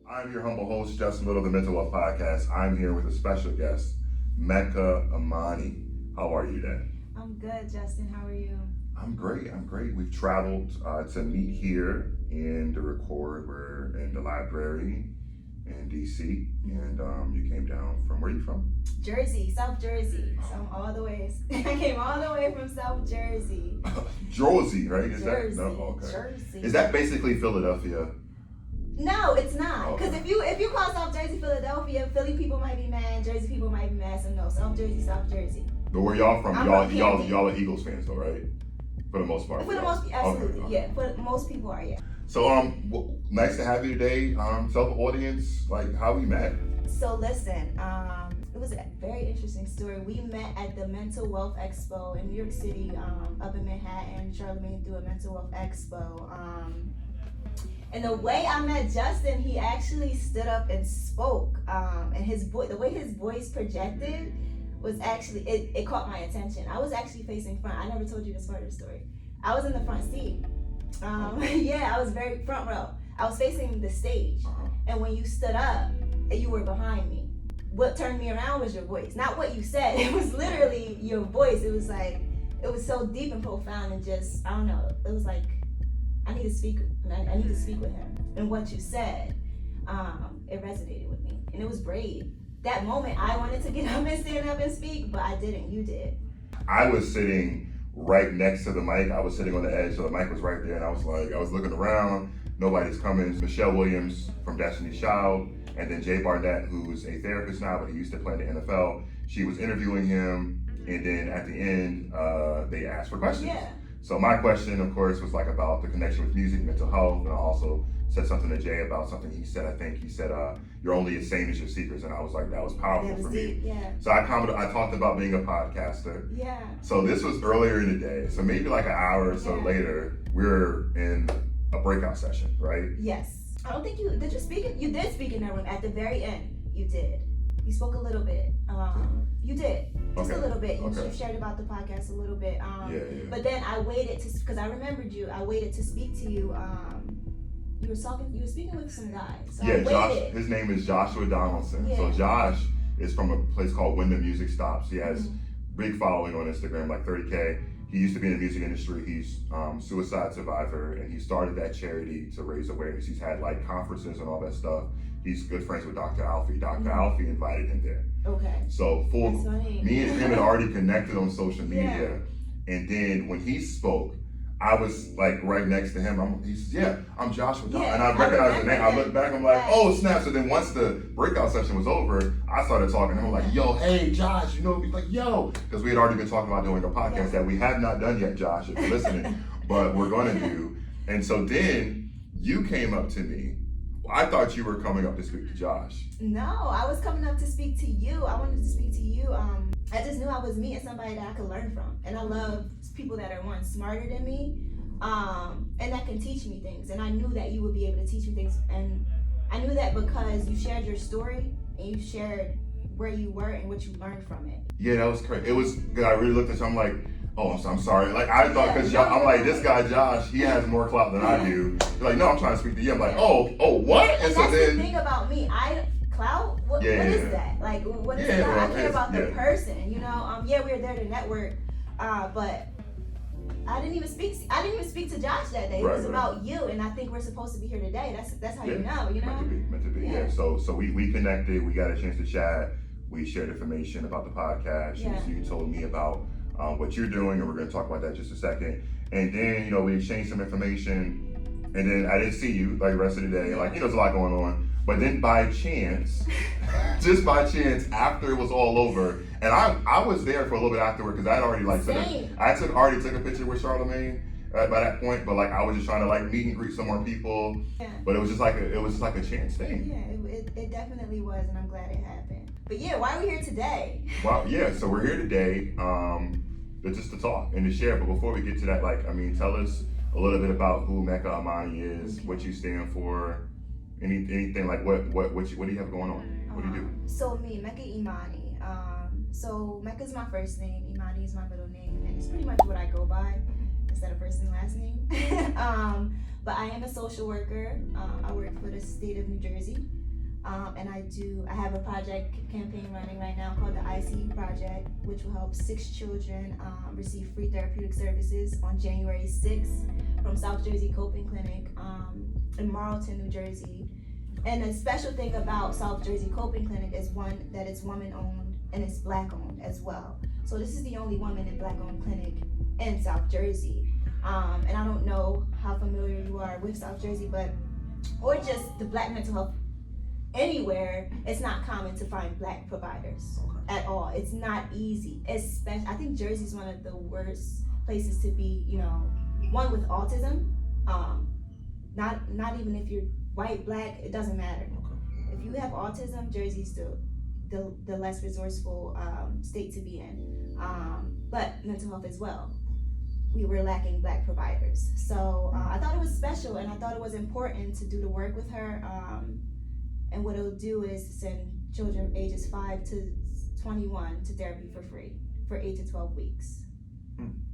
I'm your humble host, Justin Little, the Mental Wealth Podcast. I'm here with a special guest, Mecca Imani. How are you today? I'm good, Justin. How are you? I'm great. We've traveled to meet here and to record. We're in the library in DC, and you came down from, where are you from? Jersey, South Jersey. So I'm all the way. I came all the way from South Jersey. Jersey, right? Is Jersey. that no? Okay. Jersey. Is that basically Philadelphia? No, it's not. Because Okay. if you call South Jersey Philadelphia, Philly people might be mad, Jersey people might be mad. So no, South Jersey, South Jersey. But where y'all from? I'm Y'all, from y'all, Camden. y'all are Eagles fans, though, right? For the most part. For the most, absolutely, Okay. yeah. For most people are, yeah. So nice to have you today. Tell the audience like how we met. So listen, it was a very interesting story. We met at the Mental Wealth Expo in New York City, up in Manhattan. Charlemagne threw a Mental Wealth Expo. And the way I met Justin, he actually stood up and spoke. And his voice, the way his voice projected, was actually it caught my attention. I was actually facing front. I never told you this part of the story. I was in the front seat. Yeah, I was very front row. I was facing the stage, and when you stood up, you were behind me. What turned me around was your voice, not what you said. It was literally your voice. It was like, it was so deep and profound, and just, I don't know. It was like, I need to speak with him. And what you said, it resonated with me, and it was brave. That moment, I wanted to get up and stand up and speak, but I didn't. You did. I was sitting right next to the mic. I was sitting on the edge, so the mic was right there, and I was looking around. Nobody's coming. Michelle Williams from Destiny's Child, and then Jay Barnett, who's a therapist now, but he used to play in the NFL. She was interviewing him, and then at the end, they asked for questions. Yeah. So my question, of course, was like about the connection with music, mental health, and I also said something to Jay about something he said. I think he said, "You're only as sane as your secrets," and I was like, that was powerful That was for me. deep, yeah. So I talked about being a podcaster. Yeah. So this was earlier in the day. So maybe like an hour or so Yeah. later, we're in a breakout session, right? Yes. I don't think you did speak. You did speak in that room at the very end. You did. You spoke a little bit. You did. Just Okay. a little bit. You Okay. shared about the podcast a little bit. Yeah. But then I waited because I remembered you. I waited to speak to you. You were speaking with some guy. So Yeah, I Josh. waited. His name is Joshua Donaldson. Yeah. So Josh is from a place called When the Music Stops. He has big following on Instagram, like 30K. He used to be in the music industry. He's suicide survivor, and he started that charity to raise awareness. He's had like conferences and all that stuff. He's good friends with Dr. Alfie. Dr. Alfie invited him there. Okay. So That's funny. me and him had already connected on social media, and then when he spoke, I was like right next to him. He says, "Yeah, I'm Joshua," Yeah, and I recognized the name. I him. looked back, I'm like, Right. "Oh snap!" So then once the breakout session was over, I started talking to him like, "Yo, hey Josh, you know?" He's like, "Yo," because we had already been talking about doing a podcast that we have not done yet, Josh, if you're listening, but we're gonna do. And so then you came up to me. I thought you were coming up to speak to Josh. No, I was coming up to speak to you. I wanted to speak to you. I just knew I was meeting somebody that I could learn from, and I love people that are smarter than me, and that can teach me things. And I knew that you would be able to teach me things, and I knew that because you shared your story and you shared where you were and what you learned from it. Yeah, that was crazy. It was good. I really looked at you. I'm like, oh, I'm sorry. Like I thought, because I'm like, this guy Josh, he has more clout than I do. You're like, no, I'm trying to speak to you. I'm like, oh, what? And so that's then, the thing about me. Clout? What is that? Like, what is Yeah, clout? well, I care about the yeah. person. You know. Yeah, we were there to network, but I didn't even speak to Josh that day. It was about you, and I think we're supposed to be here today. That's how you know. You know. Meant to be. Yeah. So we connected. We got a chance to chat. We shared information about the podcast. Yeah. You told me about what you're doing, and we're going to talk about that in just a second. And then we exchanged some information, and then I didn't see you like the rest of the day. Like there's a lot going on. But then by chance, just by chance, after it was all over, and I was there for a little bit afterward because I had already already took a picture with Charlemagne by that point. But like I was just trying to like meet and greet some more people. Yeah. But it was just like a chance thing. Yeah, it definitely was, and I'm glad it happened. But yeah, why are we here today? Well, yeah. So we're here today, just to talk and to share. But before we get to that, tell us a little bit about who Mecca Imani is, what you stand for. Anything like what do you have going on? What do you do? So me, Mecca Imani. So Mecca is my first name, Imani is my middle name, and it's pretty much what I go by. instead of first and last name. But I am a social worker. I work for the state of New Jersey. And I have a project campaign running right now called the ICU Project, which will help 6 children receive free therapeutic services on January 6th from South Jersey Coping Clinic in Marlton, New Jersey. And the special thing about South Jersey Coping Clinic is one, that it's woman-owned and it's Black-owned as well. So this is the only woman and Black-owned clinic in South Jersey. And I don't know how familiar you are with South Jersey, or just the Black mental health anywhere. It's not common to find Black providers at all. It's not easy. Especially, I think Jersey's one of the worst places to be. One with autism. Not even if you're white, Black, it doesn't matter. If you have autism, Jersey's the less resourceful state to be in. But mental health as well. We were lacking Black providers. So I thought it was special, and I thought it was important to do the work with her. And what it'll do is send children ages 5 to 21 to therapy for free for 8 to 12 weeks.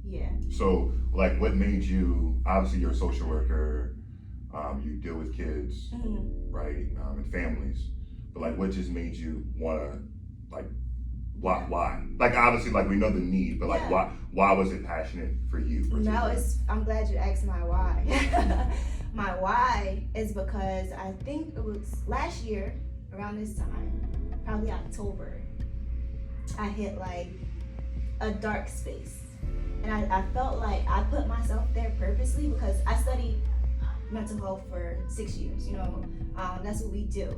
Yeah. So, like, what made you, obviously you're a social worker, you deal with kids, right, and families, but like, what just made you wanna, like, why? Like, obviously, like, we know the need, but like, why was it passionate for you? No, I'm glad you asked my why. My why is because I think it was last year around this time, probably October, I hit like a dark space. And I felt like I put myself there purposely because I studied mental health for 6 years, that's what we do.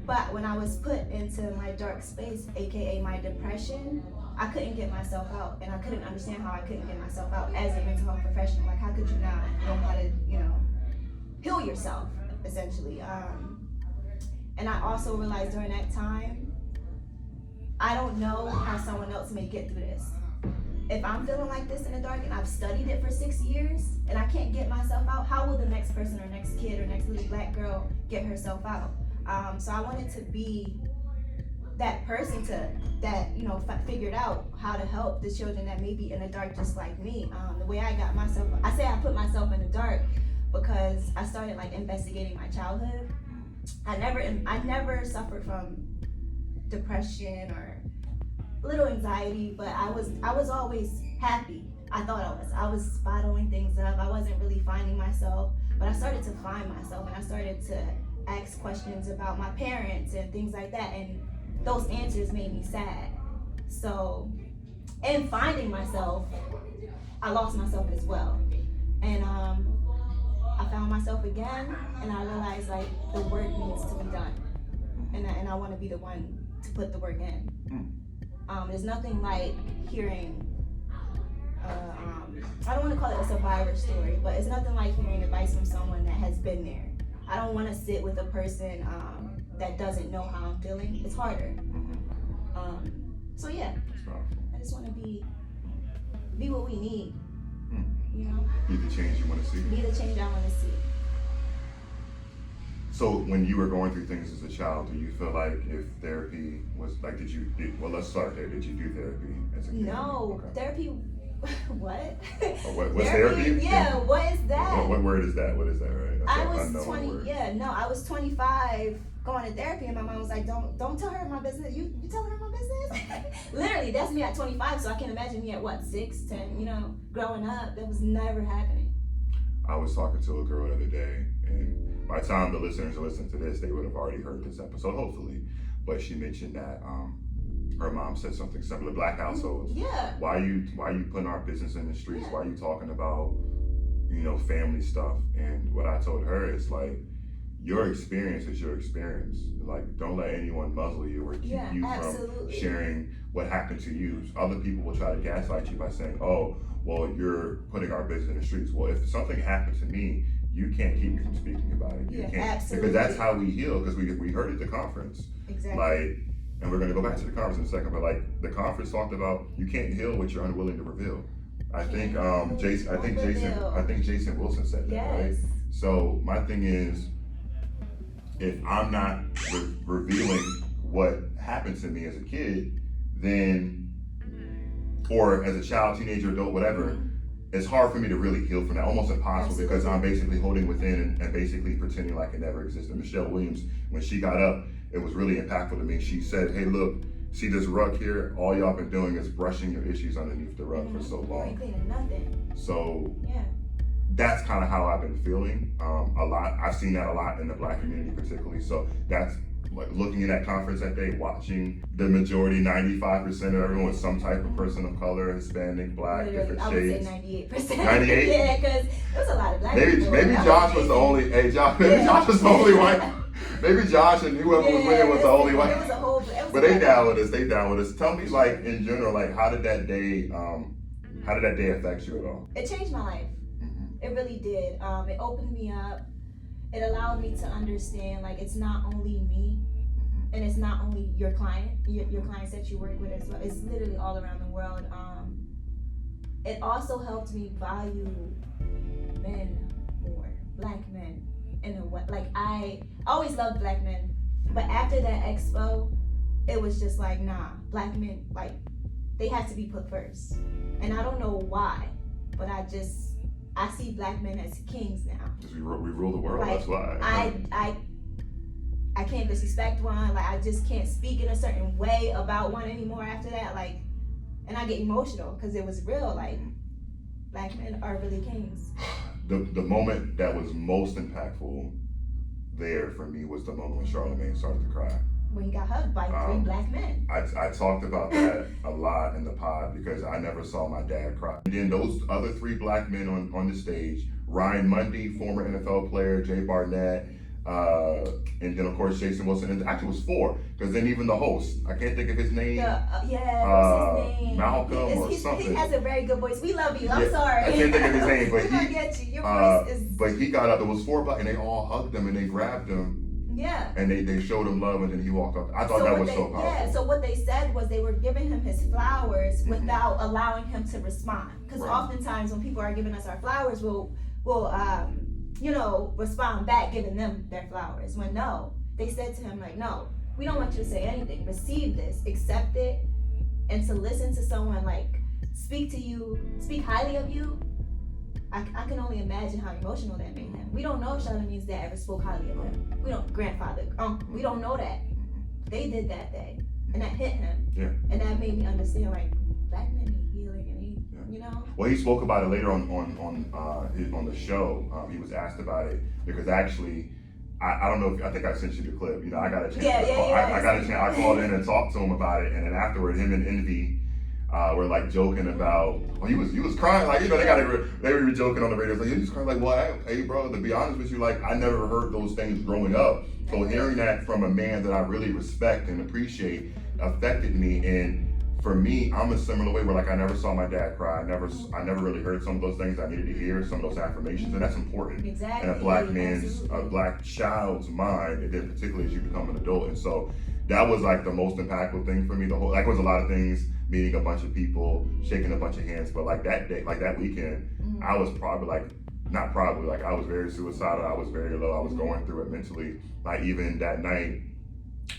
But when I was put into my dark space, AKA my depression, I couldn't get myself out, and I couldn't understand how I couldn't get myself out as a mental health professional. Like, how could you not know how to, heal yourself, essentially? And I also realized during that time, I don't know how someone else may get through this. If I'm feeling like this in the dark and I've studied it for 6 years and I can't get myself out, how will the next person or next kid or next little Black girl get herself out? So I wanted to be that person that figured out how to help the children that may be in the dark just like me. The way I got myself, I say I put myself in the dark because I started like investigating my childhood. I never suffered from depression or little anxiety, but I was always happy. I thought I was bottling things up. I wasn't really finding myself, but I started to find myself, and I started to ask questions about my parents and things like that, and those answers made me sad. So, in finding myself, I lost myself as well. And I found myself again, and I realized like the work needs to be done, and I want to be the one to put the work in. There's nothing like hearing, I don't want to call it a survivor story, but it's nothing like hearing advice from someone that has been there. I don't want to sit with a person that doesn't know how I'm feeling. It's harder. So yeah, I just want to be what we need. Be the change you want to see. Be the change I want to see. So when you were going through things as a child, do you feel like if therapy was like, well, let's start there. Did you do therapy as a kid? No, therapy. What? What's therapy? Yeah, what is that? What word is that? What is that, right? I was 20. Word. Yeah, no, I was 25 going to therapy, and my mom was like, "Don't tell her my business. You telling her my business?" Literally, that's me at 25. So I can imagine me at what, 6, 10. Growing up, that was never happening. I was talking to a girl the other day, and by the time the listeners listen to this, they would have already heard this episode, hopefully. But she mentioned that her mom said something similar. Black households. Yeah. Why you putting our business in the streets? Yeah. Why are you talking about family stuff? And what I told her is like, your experience is your experience. Like, don't let anyone muzzle you or keep you from sharing what happened to you. Other people will try to gaslight you by saying, "Oh, well, you're putting our business in the streets." Well, if something happened to me, you can't keep me from speaking about it. You can't, absolutely. Because that's how we heal. Because we heard at the conference. Exactly. Like, and we're going to go back to the conference in a second. But like, the conference talked about you can't heal what you're unwilling to reveal. I think Jason Wilson said that, yes. Right? So my thing is, if I'm not revealing what happened to me as a kid, then, or as a child, teenager, adult, whatever, it's hard for me to really heal from that, almost impossible, because I'm basically holding within and basically pretending like it never existed. Michelle Williams, when she got up, it was really impactful to me. She said, hey, look, see this rug here? All y'all been doing is brushing your issues underneath the rug for so You long. ain't cleaning nothing. So Yeah. that's kind of how I've been feeling a lot. I've seen that a lot in the Black community particularly. So that's like looking at that conference that day, watching the majority, 95% of everyone was some type of person of color, Hispanic, Black, Literally, different I shades. would say 98%. 98? Yeah, because there was a lot of Black people. Maybe Josh was the only, maybe Josh was the only white. Maybe Josh and whoever was with him was the only white. It was a whole, but they down with us, Tell me, like, in general, like, how did that day affect you at all? It changed my life. It really did. It opened me up. It allowed me to understand, like, it's not only me, and it's not only your client, your clients that you work with as well. It's literally all around the world. It also helped me value men more, Black men, in a way. Like, I always loved Black men, but after that expo, it was just like, nah, Black men, like, they have to be put first. And I don't know why, but I see Black men as kings now. Because we rule the world, Like, that's why. I can't disrespect one. Like, I just can't speak in a certain way about one anymore after that. Like, and I get emotional because it was real. Like, Black men are really kings. The moment that was most impactful there for me was the moment when Charlamagne started to cry. When he got hugged by 3 Black men. I talked about that a lot in the pod because I never saw my dad cry. And then those other 3 Black men on the stage, Ryan Mundy, former NFL player, Jay Barnett, and then of course Jason Wilson, and actually it was 4, because then even the host, I can't think of his name. What's his name? Malcolm or something. He has a very good voice. We love you. I'm sorry. I can't think of his name, but We're gonna get you. Your voice is. But he got up. There was 4 Black, and they all hugged him and they grabbed him. Yeah. And they showed him love, and then he walked up. I thought that was so powerful. Yeah, so what they said was they were giving him his flowers without allowing him to respond. Because oftentimes when people are giving us our flowers, we'll respond back giving them their flowers. When no, they said to him, like, no, we don't want you to say anything. Receive this, accept it, and to listen to someone, like, speak highly of you. I can only imagine how emotional that made him. We don't know if Charlamagne's dad ever spoke highly of him. We don't, grandfather, we don't know that. They did that day, and that hit him. Yeah. And that made me understand, like, Black men need healing, and you know. Well, he spoke about it later on the show. He was asked about it because actually, I don't know if I think I sent you the clip. You know, I got a chance. I got a chance. I called in and talked to him about it, and then afterward, him and Envy. We're like joking about. Well, he was crying, like, you know, they were joking on the radio, like, he was crying, like, well, hey bro, to be honest with you, like, I never heard those things growing up, so hearing that from a man that I really respect and appreciate affected me. And for me, I'm a similar way where, like, I never saw my dad cry. I never really heard some of those things I needed to hear, some of those affirmations, and that's important. Exactly. In a Black man's, a Black child's mind, and then particularly as you become an adult. And so that was like the most impactful thing for me. It was a lot of things, meeting a bunch of people, shaking a bunch of hands, but like that day, like that weekend, I was I was very suicidal. I was very low. I was going through it mentally. I even that night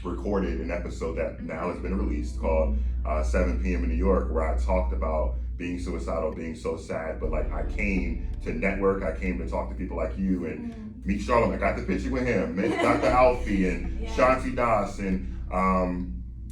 recorded an episode that now has been released called 7 p.m. in New York, where I talked about being suicidal, being so sad, but like I came to network, I came to talk to people like you and meet Charlamagne. I got the picture with him, met Dr. Alfie and Shanti Das and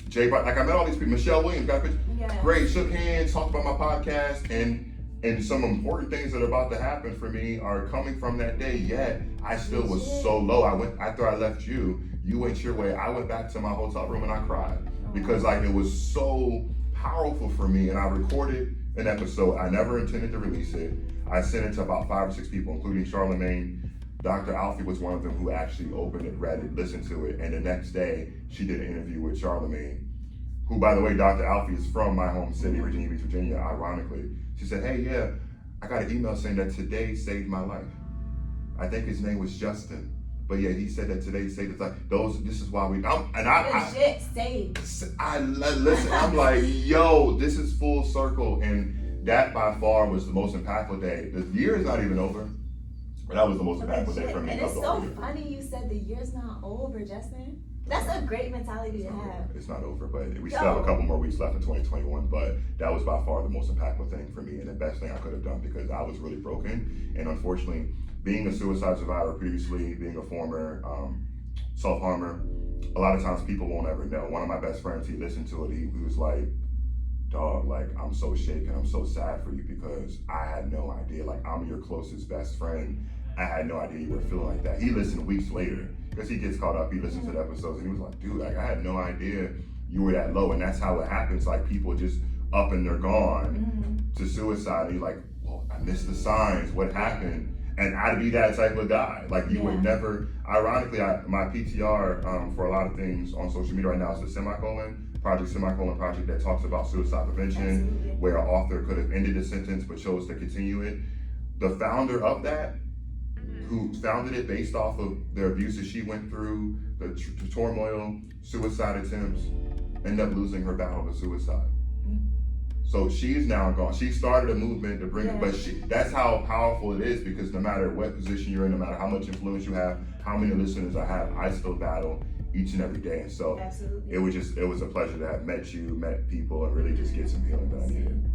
Jay, like I met all these people, Michelle Williams, got a picture. Great, shook hands, talked about my podcast, and some important things that are about to happen for me are coming from that day, yet I still was so low. After I left you went your way, I went back to my hotel room and I cried because like it was so powerful for me. And I recorded an episode. I never intended to release it. I sent it to about 5 or 6 people, including Charlamagne. Dr. Alfie was one of them who actually opened it, read it, listened to it, and the next day she did an interview with Charlamagne, who, by the way, Dr. Alfie is from my home city, Virginia Beach, Virginia, ironically. She said, hey, yeah, I got an email saying that today saved my life. I think his name was Justin. But yeah, he said that today saved his life. This is why legit saved. Listen, I'm like, yo, this is full circle. And that by far was the most impactful day. The year is not even over. But that was the most impactful day Legit. for me. And of it's the so whole year. funny you said the year's not over, Justin. That's a great mentality to have. It's not over, but we still have a couple more weeks left in 2021. But that was by far the most impactful thing for me and the best thing I could have done because I was really broken. And unfortunately, being a suicide survivor previously, being a former self-harmer, a lot of times people won't ever know. One of my best friends, he listened to it. He was like, dog, like, I'm so shaken. I'm so sad for you because I had no idea. Like, I'm your closest best friend. I had no idea you were feeling like that. He listened weeks later because he gets caught up. He listens to the episodes and he was like, dude, like, I had no idea you were that low. And that's how it happens. Like, people just up and they're gone to suicide. And you're like, well, I missed the signs. What happened? And I'd be that type of guy. Like, you would never, ironically, my PTR for a lot of things on social media right now is the semicolon project that talks about suicide prevention, where an author could have ended a sentence but chose to continue it. The founder of that, who founded it based off of the abuses she went through, the turmoil, suicide attempts, ended up losing her battle to suicide. So she's now gone. She started a movement to bring it, but that's how powerful it is because no matter what position you're in, no matter how much influence you have, how many listeners I have, I still battle each and every day. And so it was a pleasure to have met you, met people, and really just get some healing that I needed.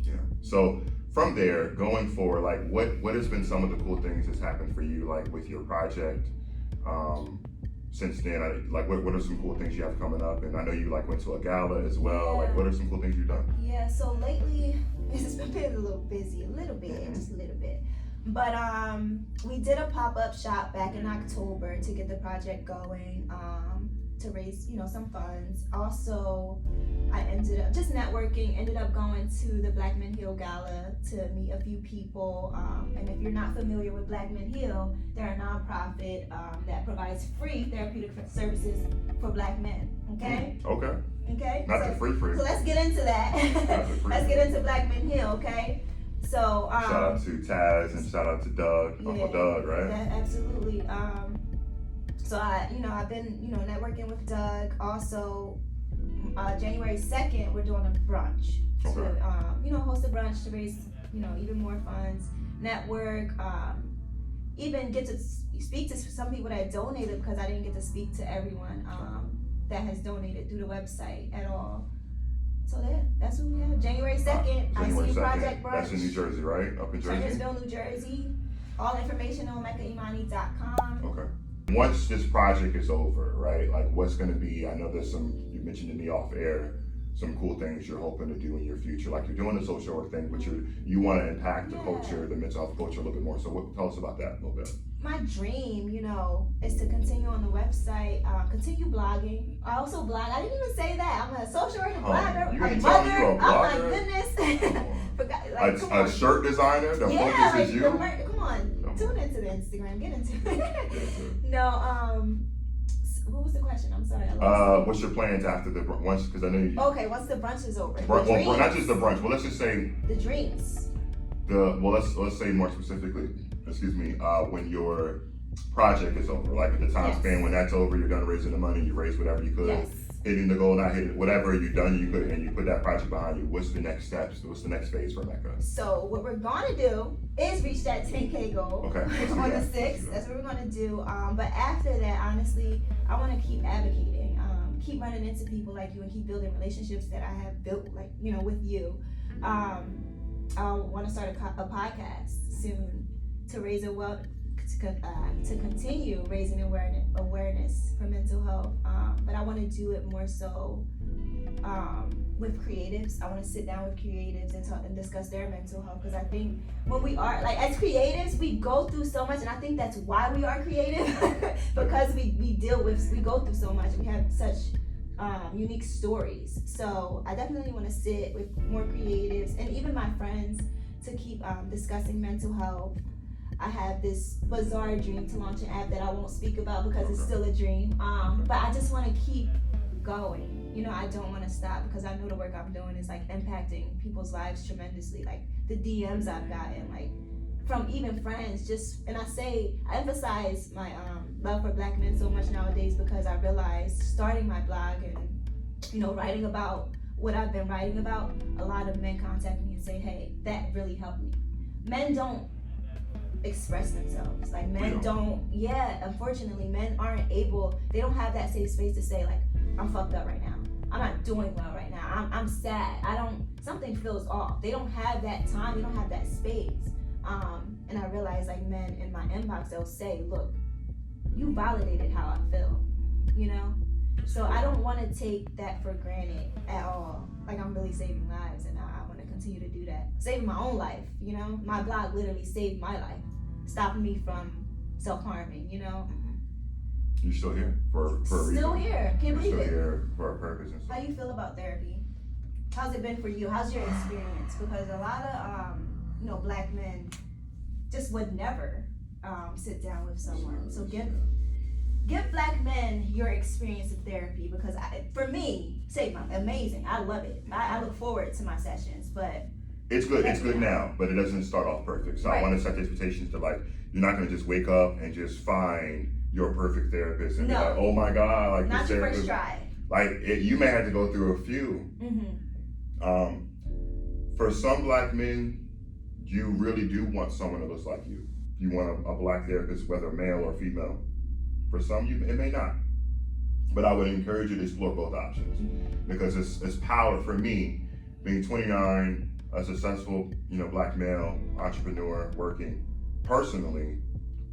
Yeah. So from there, going forward, like what has been some of the cool things that's happened for you, like with your project? Since then, like what are some cool things you have coming up? And I know you like went to a gala as well. Like what are some cool things you've done? Yeah, so lately it's been a little busy, just a little bit. But we did a pop-up shop back in October to get the project going, to raise, some funds. Also, I ended up just networking, ended up going to the Black Men Heal Gala to meet a few people. And if you're not familiar with Black Men Heal, they're a nonprofit that provides free therapeutic services for Black men. Okay? Okay? Not the free. So let's get into that. Let's get into Black Men Heal, okay? So shout out to Taz and shout out to Doug, Uncle Doug, right? Yeah, absolutely. So I've been, networking with Doug. Also, January 2nd, we're doing a brunch to, host a brunch to raise, even more funds, network, even get to speak to some people that donated because I didn't get to speak to everyone that has donated through the website at all. So that's what we have. January 2nd, ICU Project Brunch. That's in New Jersey, right? Up in Jersey? Turnersville, New Jersey. All information on MeccaImani.com. Okay. Once this project is over, right? Like what's going to be, I know there's you mentioned to me off air, some cool things you're hoping to do in your future. Like you're doing the social work thing, but you want to impact the culture, the mental health culture a little bit more. So tell us about that a little bit. My dream, is to continue on the website, continue blogging. I also blog. I didn't even say that. I'm a social worker, blogger, you a ain't mother. You're a blogger? Oh my goodness. A shirt designer? The focus is you? Come on. Tune into the Instagram. Get into it. No, what was the question? I'm sorry. What's your plans after the brunch? Because I know you. Okay, once the brunch is over. Well, not just the brunch. Well, let's just say the dreams. Let's say more specifically. Excuse me. When your project is over, like at the time span when that's over, you're done raising the money. You raised whatever you could. Hitting the goal, not hitting whatever you've done, you could, and you put that project behind you. What's the next steps? What's the next phase for Mecca? So what we're gonna do is reach that 10K goal on the 6th. That's what we're gonna do. But after that, honestly, I want to keep advocating, keep running into people like you, and keep building relationships that I have built, like with you. I want to start a podcast soon to raise to continue raising awareness for mental health, but I want to do it more so with creatives. I want to sit down with creatives and talk and discuss their mental health, because I think when we are as creatives, we go through so much, and I think that's why we are creative because we go through so much. We have such unique stories. So I definitely want to sit with more creatives and even my friends to keep discussing mental health. I have this bizarre dream to launch an app that I won't speak about because it's still a dream. But I just want to keep going. I don't want to stop, because I know the work I'm doing is impacting people's lives tremendously. Like the DMs I've gotten, from even friends, and I emphasize my love for Black men so much nowadays because I realized starting my blog and writing about what I've been writing about, a lot of men contact me and say, hey, that really helped me. Men don't express themselves. Like We men don't. don't, yeah, unfortunately, men aren't able, they don't have that safe space to say, like, I'm fucked up right now. I'm not doing well right now. I'm sad. Something feels off. They don't have that time. They don't have that space. And I realize, like, men in my inbox, they'll say, look, you validated how I feel, you know? So I don't want to take that for granted at all. Like, I'm really saving lives, and I want to continue to do that. Saving my own life, you know? My blog literally saved my life, stopping me from self-harming, you know? You're still here for a reason. Still here. Can't You're believe still it. here for a purpose and stuff. How you feel about therapy? How's it been for you? How's your experience? Because a lot of, black men just would never sit down with someone. So give black men your experience of therapy, because for me, amazing. I love it. I look forward to my sessions, but It's good. It's good now, but it doesn't start off perfect. So I Right. want to set the expectations to, like, you're not going to just wake up and just find your perfect therapist and be No. like, oh my God, like not this your therapist. first try. Like you may have to go through a few. Mm-hmm. For some black men, you really do want someone that looks like you. You want a black therapist, whether male or female. For some, it may not. But I would encourage you to explore both options, because it's power for me, being 29, a successful, black male entrepreneur working personally.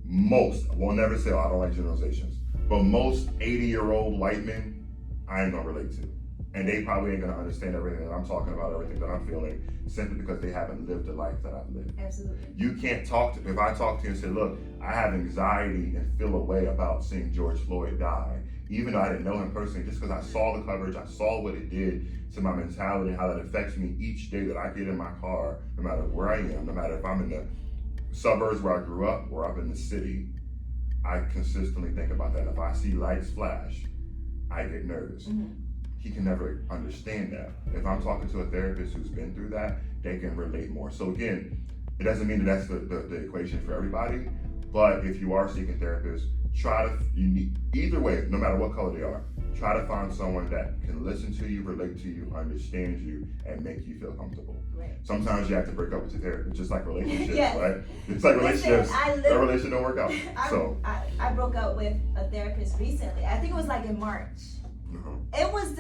Most, I will never say, I don't like generalizations, but most 80-year-old white men, I ain't gonna relate to. And they probably ain't gonna understand everything that I'm talking about, everything that I'm feeling, simply because they haven't lived the life that I've lived. Absolutely. You can't if I talk to you and say, look, I have anxiety and feel a way about seeing George Floyd die, even though I didn't know him personally, just because I saw the coverage, I saw what it did to my mentality, how that affects me each day that I get in my car, no matter where I am, no matter if I'm in the suburbs where I grew up or I'm in the city, I consistently think about that. If I see lights flash, I get nervous. Mm-hmm. He can never understand that. If I'm talking to a therapist who's been through that, they can relate more. So again, it doesn't mean that that's the equation for everybody, but if you are seeking therapists, either way, no matter what color they are, try to find someone that can listen to you, relate to you, understand you, and make you feel comfortable. Right. Sometimes you have to break up with your therapist, just like relationships, Yes. right? It's like relationships, Listen, that relationship don't work out. I broke up with a therapist recently. I think it was like in March. It was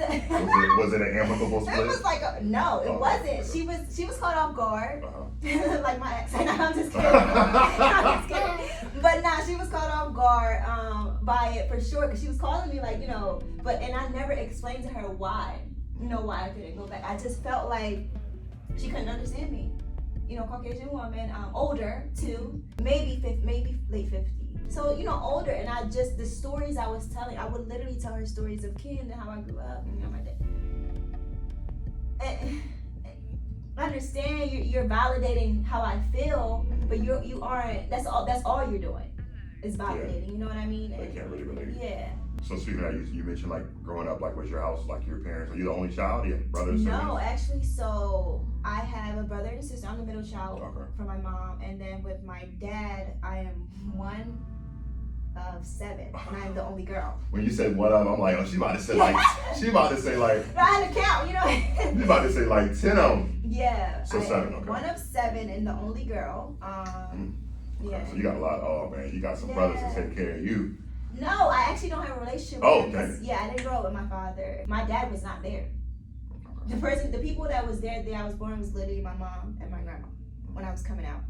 Was it an amicable split? It was like no, it Oh, wasn't. okay. She was caught off guard. Like my ex. I'm just kidding. I'm just kidding. But nah, she was caught off guard by it for sure, because she was calling me like, and I never explained to her why I couldn't go back. I just felt like she couldn't understand me. Caucasian woman, older too, maybe late 50s. So, older, and the stories I was telling, I would literally tell her stories of Ken and how I grew up, and my dad. And I understand you're validating how I feel, but you aren't, that's all you're doing, is validating, you know what I mean? They can't really relate. Yeah. So speaking of that, you mentioned like growing up, like was your house, like your parents, are you the only child? Do you have brothers? No, actually, so I have a brother and a sister. I'm the middle child from my mom, and then with my dad, I am one of 7, and I'm the only girl. When you said one of, I'm like, oh, she about to say like, But I had to count, you about to say like 10 of them. Yeah. So 7, okay. One of 7 and the only girl. Yeah. So you got a lot. Oh man, you got some brothers to take care of you. No, I actually don't have a relationship with him. Okay. Yeah, I didn't grow up with my father. My dad was not there. The people that was there the day I was born was literally my mom and my grandma when I was coming out.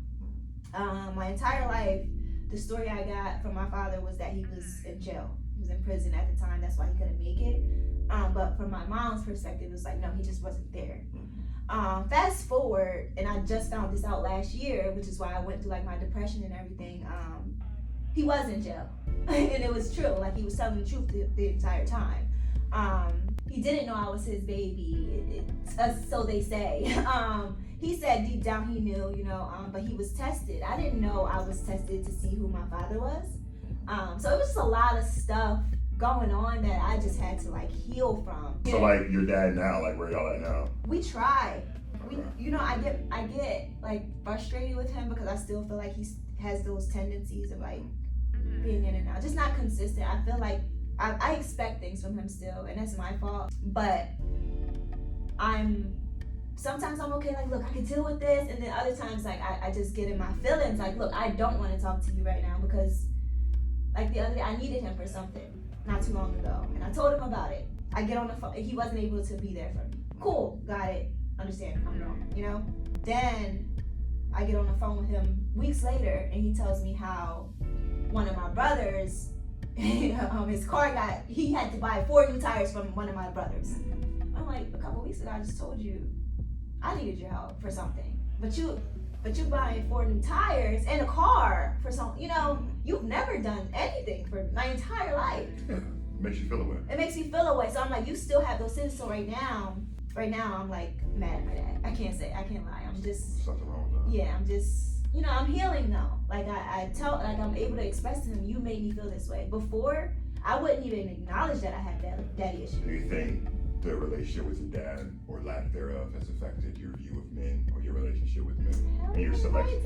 My entire life, the story I got from my father was that he was in jail. He was in prison at the time. That's why he couldn't make it. But from my mom's perspective, it was like, no, he just wasn't there. Fast forward, and I just found this out last year, which is why I went through like my depression and everything. He was in jail, and it was true. Like, he was telling the truth the entire time. He didn't know I was his baby, so they say. He said deep down he knew, but he was tested. I didn't know I was tested to see who my father was. So it was just a lot of stuff going on that I just had to like heal from. So like your dad now, like where y'all at now? We try. Okay. I get like frustrated with him because I still feel like he has those tendencies of like being in and out, just not consistent. I feel like I expect things from him still, and that's my fault. But I'm sometimes I'm okay, like, look, I can deal with this, and then other times, like, I just get in my feelings, like, look, I don't want to talk to you right now because, like, the other day, I needed him for something not too long ago, and I told him about it. I get on the phone, he wasn't able to be there for me. Cool, got it, understand, I'm wrong, you know? Then I get on the phone with him weeks later, and he tells me how one of my brothers, his car he had to buy 4 new tires from one of my brothers. I'm like, a couple weeks ago, I just told you I needed your help for something, but you buying 4 new tires and a car for some, you've never done anything for my entire life. Yeah, makes you feel away. It makes me feel away. So I'm like, you still have those sins. So right now, I'm like mad at my dad. I can't lie. I'm just something wrong with that. Yeah, I'm just, I'm healing now. Like I'm able to express to him, you made me feel this way. Before, I wouldn't even acknowledge that I had daddy issues. Do you think the relationship with your dad or lack thereof has affected your view of men or your relationship with men and your selection?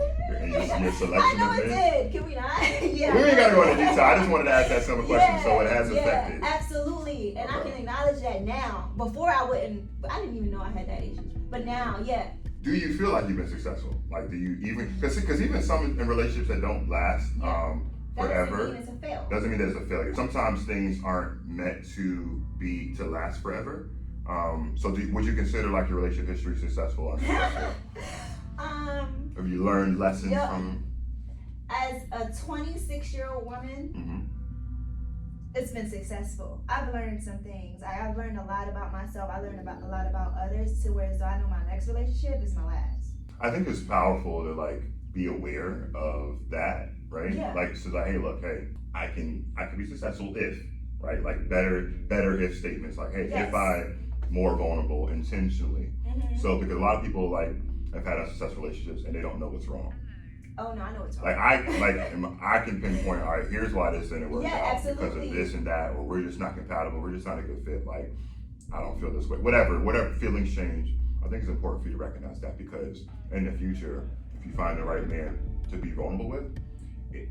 Your selection I know of it men? did. Can we not? Yeah. We ain't gotta go into detail. I just wanted to ask that simple question. So it has affected. Absolutely. And I can acknowledge that now. Before I didn't even know I had daddy issues. But now, yeah. Do you feel like you've been successful? Like, do you even, because even some in relationships that don't last forever, doesn't mean there's a failure. Sometimes things aren't meant to last forever. So would you consider like your relationship history successful or unsuccessful? Have you learned lessons from? As a 26-year-old woman, it's been successful. I've learned some things. I've learned a lot about myself. I learned a lot about others to where I know my next relationship is my last. I think it's powerful to like be aware of that, right? Yeah. Like, so like, hey, look, hey, I can be successful if, right? Like better if statements. Like, hey, if I'm more vulnerable intentionally. So because a lot of people like have had unsuccessful relationships and they don't know what's wrong. Oh no, I know what's wrong. Like I can pinpoint, all right, here's why this didn't work out absolutely. because of this and that, or we're just not compatible, we're just not a good fit. Like, I don't feel this way. Whatever feelings change. I think it's important for you to recognize that because in the future, if you find the right man to be vulnerable with,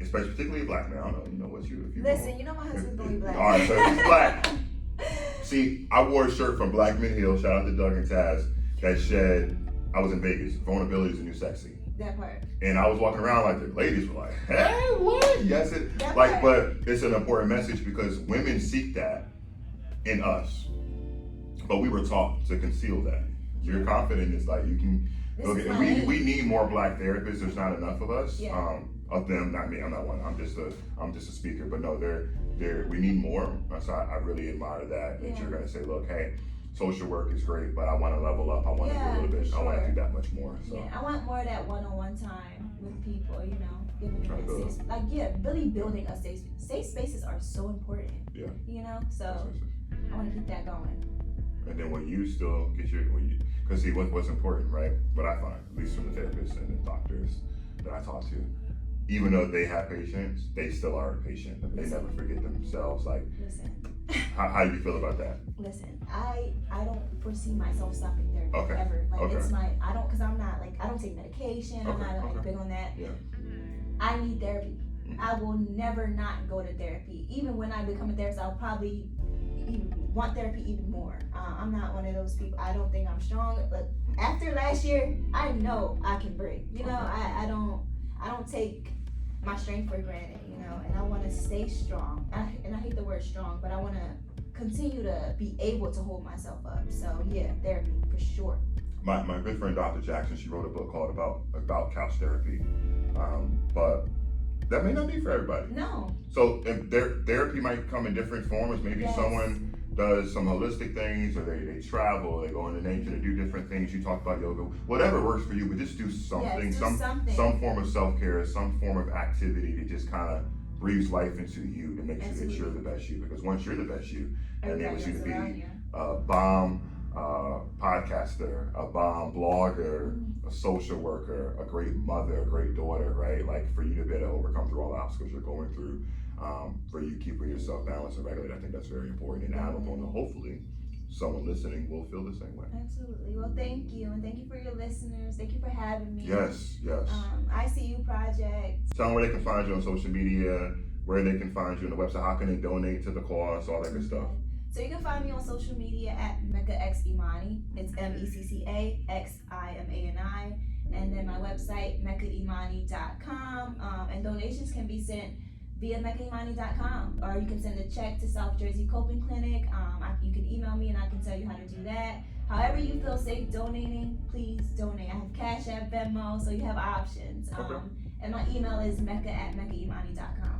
especially particularly a black man, I don't know, you know what's you. If you listen, you know my husband's gonna be black. All right, so if he's black. See, I wore a shirt from Black Men Hill. Shout out to Doug and Taz. That said, I was in Vegas. Vulnerability is the new sexy. That part. And I was walking around like the ladies were like, hey, what? Yes, but it's an important message because women seek that in us. But we were taught to conceal that. You're confident, it's like you can we need more black therapists. There's not enough of us. Of them, not me, I'm not one. I'm just a speaker. But no, we need more. So I really admire that you're gonna say, look, hey, social work is great, but I want to level up. I want to do a little bit. Sure. I want to do that much more. So I want more of that one-on-one time with people. Giving them that safe, really building a safe spaces are so important. Yeah. So I want to keep that going. And then when you still get because see what's important, right? What I find, at least from the therapists and the doctors that I talk to, even though they have patients, they still aren't patient. They never forget themselves. Like, listen. How do you feel about that? Listen, I don't foresee myself stopping therapy ever. Like it's because I'm not I don't take medication. I'm not big on that. Yeah. I need therapy. I will never not go to therapy. Even when I become a therapist, I'll probably want therapy even more. I'm not one of those people. I don't think I'm strong. But after last year, I know I can break. I don't take my strength for granted. And I want to stay strong. And I hate the word strong, but I want to continue to be able to hold myself up. So yeah, therapy for sure. My good friend Dr. Jackson, she wrote a book called about couch therapy, but that may not be for everybody. No. So therapy might come in different forms. Maybe someone does some holistic things, or they travel, they go into nature, they do different things. You talk about yoga, whatever works for you, but just do something, some form of self-care, some form of activity that just kind of breathes life into you to make sure that you're the best you. Because once you're the best you, that enables you to be a bomb podcaster, a bomb blogger, a social worker, a great mother, a great daughter, right? Like for you to be able to overcome through all the obstacles you're going through, for you keeping yourself balanced and regulated. I think that's very important. And I don't know, hopefully someone listening will feel the same way. Absolutely. Well, thank you. And thank you for your listeners. Thank you for having me. Yes. ICU Project. Tell them where they can find you on social media, where they can find you on the website, how can they donate to the cause, all that good stuff. So you can find me on social media at Mecca X Imani. It's MECCAXIMANI. And then my website, MeccaImani.com. And donations can be sent via MeccaImani.com. Or you can send a check to South Jersey Coping Clinic. You can email me and I can tell you how to do that. However you feel safe donating, please donate. I have Cash App, Venmo, so you have options. Okay. And my email is Mecca@MeccaImani.com.